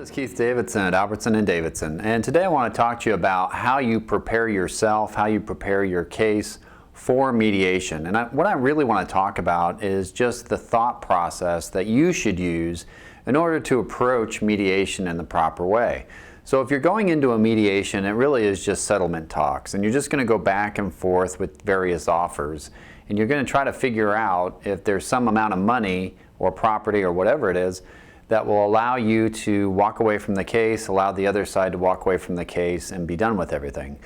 It's Keith Davidson at Albertson & Davidson, and today I want to talk to you about how you prepare yourself, how you prepare your case for mediation. And what I really want to talk about is just the thought process that you should use in order to approach mediation in the proper way. So if you're going into a mediation, it really is just settlement talks, and you're just going to go back and forth with various offers, and you're going to try to figure out if there's some amount of money or property or whatever it is that will allow you to walk away from the case, allow the other side to walk away from the case, and be done with everything.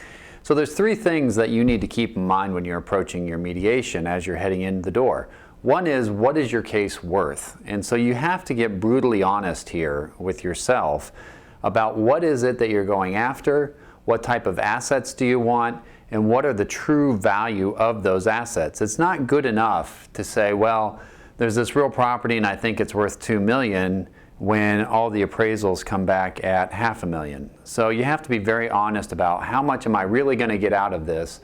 So there's three things that you need to keep in mind when you're approaching your mediation as you're heading in the door. One is, what is your case worth? And so you have to get brutally honest here with yourself about what is it that you're going after, what type of assets do you want, and what are the true value of those assets. It's not good enough to say, well, there's this real property and I think it's worth $2 million when all the appraisals come back at $500,000. So you have to be very honest about how much am I really going to get out of this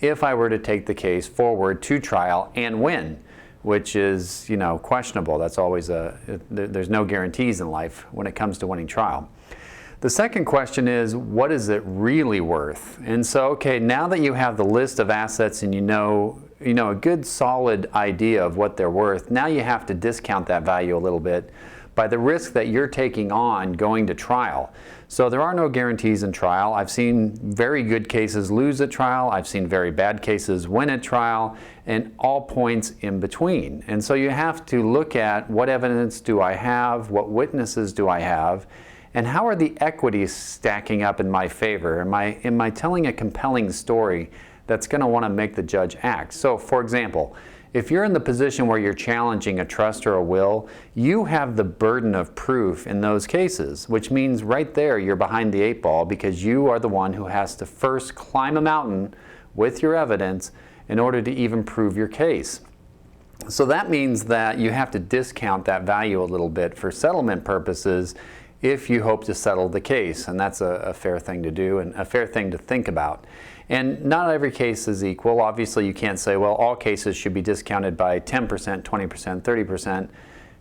if I were to take the case forward to trial and win, which is, questionable. That's always there's no guarantees in life when it comes to winning trial. The second question is, what is it really worth? And so, okay, now that you have the list of assets and you know a good solid idea of what they're worth, now you have to discount that value a little bit by the risk that you're taking on going to trial. So there are no guarantees in trial. I've seen very good cases lose at trial. I've seen very bad cases win at trial, and all points in between. And so you have to look at what evidence do I have, what witnesses do I have, and how are the equities stacking up in my favor? Am I telling a compelling story that's going to want to make the judge act? So, for example, if you're in the position where you're challenging a trust or a will, you have the burden of proof in those cases, which means right there you're behind the eight ball because you are the one who has to first climb a mountain with your evidence in order to even prove your case. So that means that you have to discount that value a little bit for settlement purposes if you hope to settle the case, and that's a fair thing to do and a fair thing to think about. And not every case is equal. Obviously, you can't say, well, all cases should be discounted by 10%, 20%, 30%.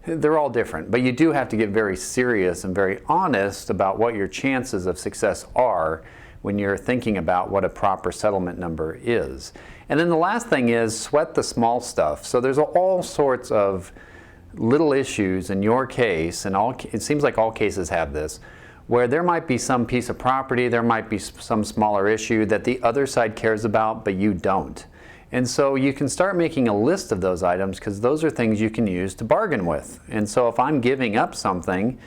They're all different, but you do have to get very serious and very honest about what your chances of success are when you're thinking about what a proper settlement number is. And then the last thing is sweat the small stuff. So there's all sorts of little issues in your case, and it seems like all cases have this, where there might be some piece of property, there might be some smaller issue that the other side cares about, but you don't. And so you can start making a list of those items because those are things you can use to bargain with. And so if I'm giving up something,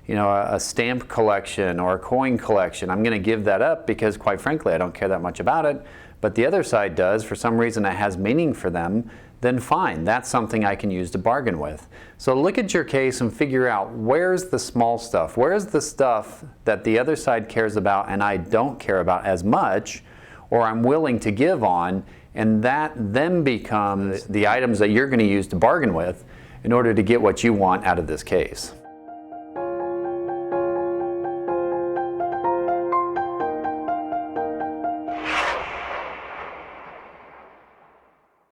a stamp collection or a coin collection, I'm going to give that up because, quite frankly, I don't care that much about it, but the other side does. For some reason it has meaning for them, then fine, that's something I can use to bargain with. So look at your case and figure out, where's the small stuff? Where's the stuff that the other side cares about and I don't care about as much, or I'm willing to give on, and that then becomes the items that you're going to use to bargain with in order to get what you want out of this case.